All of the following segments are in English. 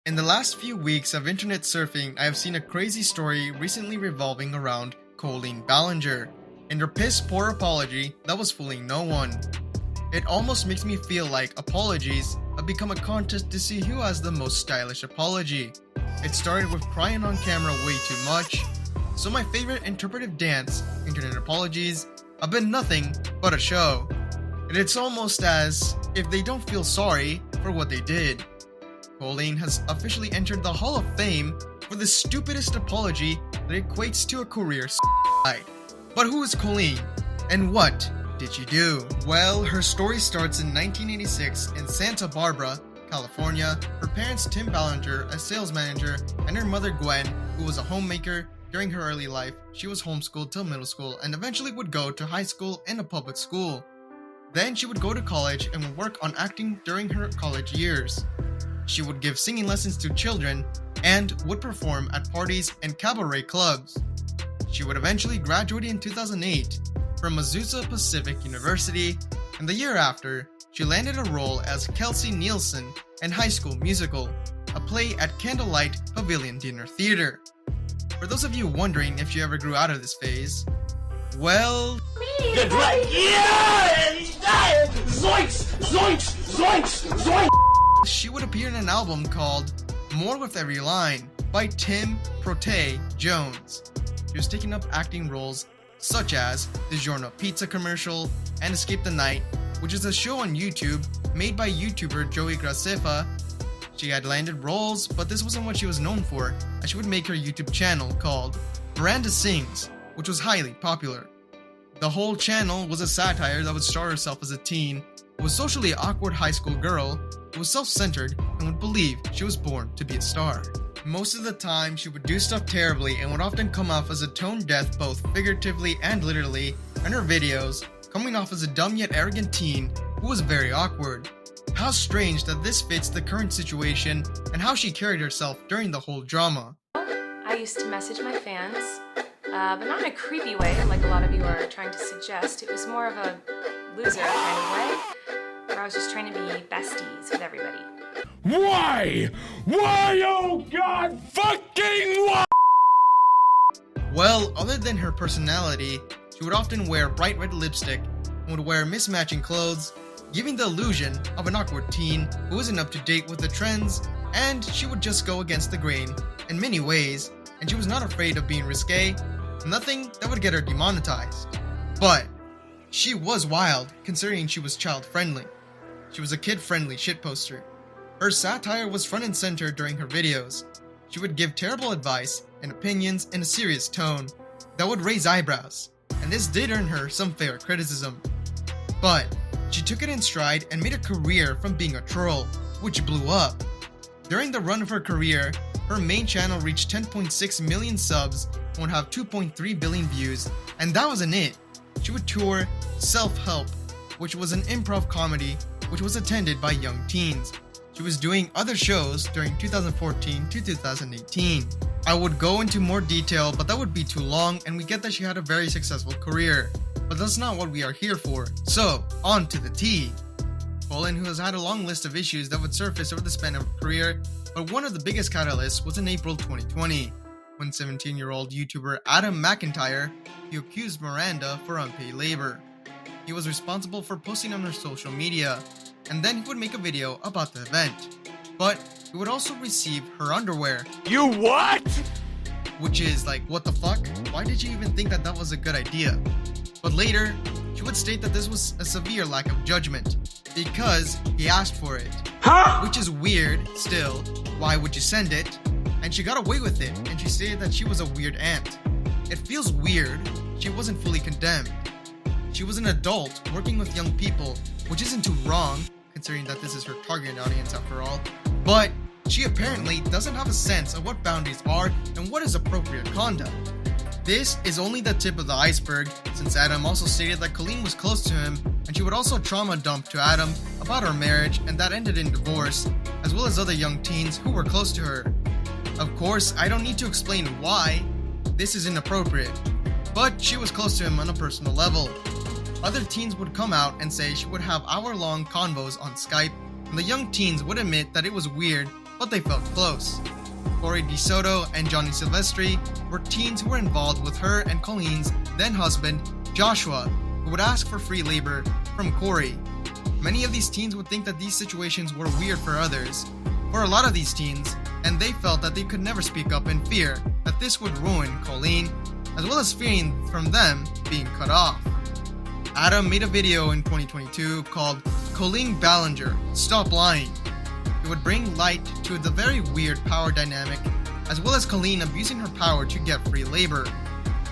In the last few weeks of internet surfing, I have seen a crazy story recently revolving around Colleen Ballinger and her piss poor apology that was fooling no one. It almost makes me feel like apologies have become a contest to see who has the most stylish apology. It started with crying on camera way too much, so my favorite interpretive dance, internet apologies, have been nothing but a show. And it's almost as if they don't feel sorry for what they did. Colleen has officially entered the Hall of Fame for the stupidest apology that equates to a career suicide. But who is Colleen? And what did she do? Well, her story starts in 1986 in Santa Barbara, California. Her parents, Tim Ballinger, a sales manager, and her mother, Gwen, who was a homemaker. During her early life, she was homeschooled till middle school and eventually would go to high school in a public school. Then she would go to college and would work on acting during her college years. She would give singing lessons to children and would perform at parties and cabaret clubs. She would eventually graduate in 2008 from Azusa Pacific University, and the year after, she landed a role as Kelsey Nielsen in High School Musical, a play at Candlelight Pavilion Dinner Theater. For those of you wondering if she ever grew out of this phase, well... Good right. Yeah! Zoinks! Zoinks! Zoinks! Zoinks! She would appear in an album called More With Every Line by Tim Prote Jones. She was taking up acting roles such as the 𝖕𝖆𝖈 Pizza commercial and Escape the Night, which is a show on YouTube made by YouTuber Joey Graceffa. She had landed roles, but this wasn't what she was known for, as she would make her YouTube channel called Miranda Sings, which was highly popular. The whole channel was a satire that would star herself as a teen who was socially awkward high school girl who was self-centered and would believe she was born to be a star. Most of the time, she would do stuff terribly and would often come off as a tone deaf both figuratively and literally in her videos, coming off as a dumb yet arrogant teen who was very awkward. How strange that this fits the current situation and how she carried herself during the whole drama. I used to message my fans, but not in a creepy way like a lot of you are trying to suggest. It was more of a loser kind of way, where I was just trying to be besties with everybody. Why? Why, oh God, fucking why? Well, other than her personality, she would often wear bright red lipstick and would wear mismatching clothes, giving the illusion of an awkward teen who isn't up to date with the trends, and she would just go against the grain in many ways, and she was not afraid of being risque, nothing that would get her demonetized. But she was wild, considering she was child-friendly. She was a kid-friendly shitposter. Her satire was front and center during her videos. She would give terrible advice and opinions in a serious tone that would raise eyebrows, and this did earn her some fair criticism. But she took it in stride and made a career from being a troll, which blew up. During the run of her career, her main channel reached 10.6 million subs and would have 2.3 billion views, and that wasn't it. She would tour Self-Help, which was an improv comedy which was attended by young teens. She was doing other shows during 2014 to 2018. I would go into more detail, but that would be too long, and we get that she had a very successful career. But that's not what we are here for. So, on to the tea. Colleen, who has had a long list of issues that would surface over the span of her career, but one of the biggest catalysts was in April 2020, when 17-year-old YouTuber Adam McIntyre accused Miranda for unpaid labor. He was responsible for posting on her social media, and then he would make a video about the event. But he would also receive her underwear. You what? Which is like, what the fuck? Why did you even think that that was a good idea? But later, she would state that this was a severe lack of judgment, because he asked for it. Huh? Which is weird, still. Why would you send it? And she got away with it, and she stated that she was a weird aunt. It feels weird. She wasn't fully condemned. She was an adult working with young people, which isn't too wrong, considering that this is her target audience after all. But she apparently doesn't have a sense of what boundaries are and what is appropriate conduct. This is only the tip of the iceberg, since Adam also stated that Colleen was close to him, and she would also trauma dump to Adam about her marriage, and that ended in divorce, as well as other young teens who were close to her. Of course, I don't need to explain why this is inappropriate, but she was close to him on a personal level. Other teens would come out and say she would have hour-long convos on Skype, and the young teens would admit that it was weird but they felt close. Corey DeSoto and Johnny Silvestri were teens who were involved with her and Colleen's then husband, Joshua, who would ask for free labor from Corey. Many of these teens would think that these situations were weird for others, for a lot of these teens, and they felt that they could never speak up in fear that this would ruin Colleen, as well as fearing from them being cut off. Adam made a video in 2022 called 𝖭𝖓 𝖕𝖓 Stop Lying. It would bring light to the very weird power dynamic, as well as Colleen abusing her power to get free labor.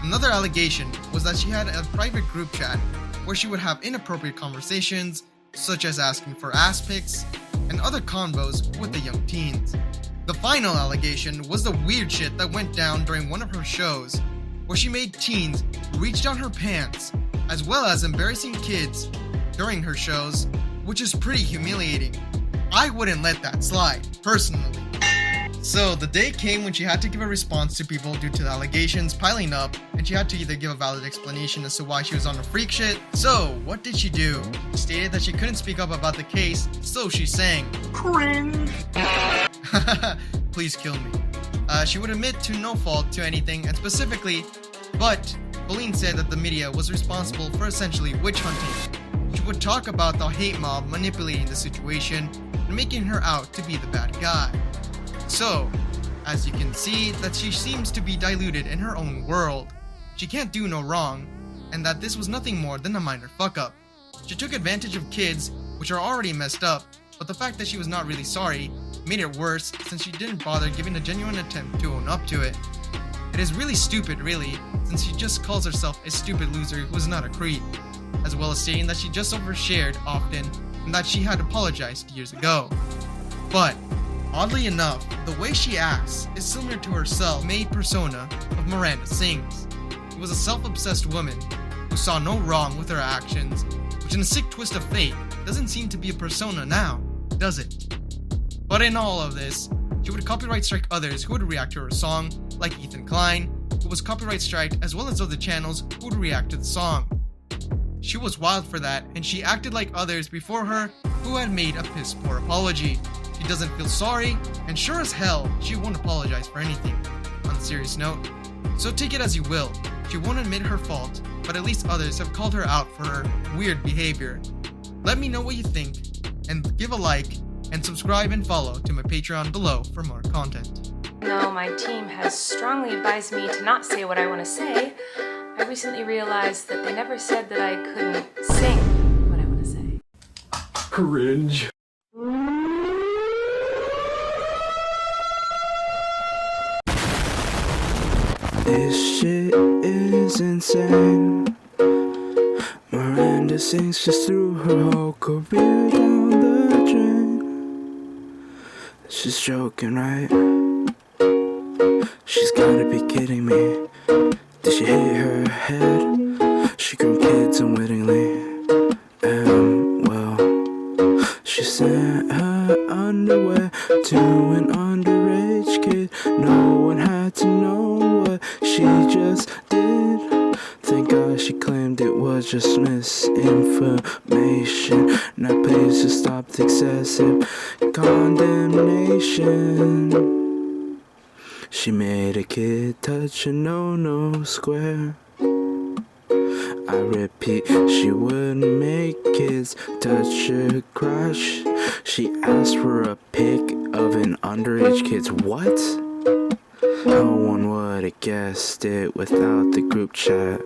Another allegation was that she had a private group chat where she would have inappropriate conversations, such as asking for ass pics, and other convos with the young teens. The final allegation was the weird shit that went down during one of her shows, where she made teens reach down her pants, as well as embarrassing kids during her shows, which is pretty humiliating. I wouldn't let that slide, personally. So the day came when she had to give a response to people due to the allegations piling up, and she had to either give a valid explanation as to why she was on the freak shit. So what did she do? She stated that she couldn't speak up about the case, so she sang cringe. Please kill me. She would admit to no fault to anything, and specifically, but Colleen said that the media was responsible for essentially witch hunting. She would talk about the hate mob manipulating the situation and making her out to be the bad guy. So, as you can see, that she seems to be diluted in her own world. She can't do no wrong, and that this was nothing more than a minor fuck up. She took advantage of kids, which are already messed up, but the fact that she was not really sorry made it worse since she didn't bother giving a genuine attempt to own up to it. It is really stupid, really, since she just calls herself a stupid loser who is not a creep, as well as stating that she just overshared often and that she had apologized years ago. But oddly enough, the way she acts is similar to her self-made persona of Miranda Sings. She was a self-obsessed woman who saw no wrong with her actions, which in a sick twist of fate doesn't seem to be a persona now, does it? But in all of this, she would copyright strike others who would react to her song, like Ethan Klein, who was copyright striked, as well as other channels who would react to the song. She was wild for that, and she acted like others before her who had made a piss poor apology. She doesn't feel sorry, and sure as hell, she won't apologize for anything. On a serious note, so take it as you will, she won't admit her fault, but at least others have called her out for her weird behavior. Let me know what you think, and give a like, and subscribe and follow to my Patreon below for more content. Though my team has strongly advised me to not say what I want to say, I recently realized that they never said that I couldn't sing what I want to say. Cringe. This shit is insane. Miranda Sings just threw her whole career down the drain. She's joking, right? She's gotta be kidding me. Did she hit her head? She grew kids unwittingly. Well, she sent her underwear to an underage kid. No one had to know what she just did. Thank God she claimed it was just misinformation. Now please just stop the excessive condemnation. She made a kid touch a no-no square. I repeat, she wouldn't make kids touch her crotch. She asked for a pic of an underage kid's what? No one would have guessed it without the group chat.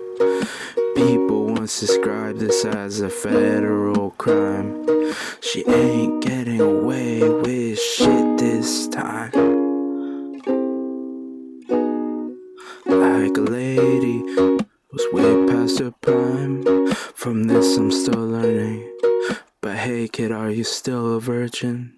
People once described this as a federal crime. She ain't getting away with shit this time. Like a lady was way past her prime. From this I'm still learning. But hey kid, are you still a virgin?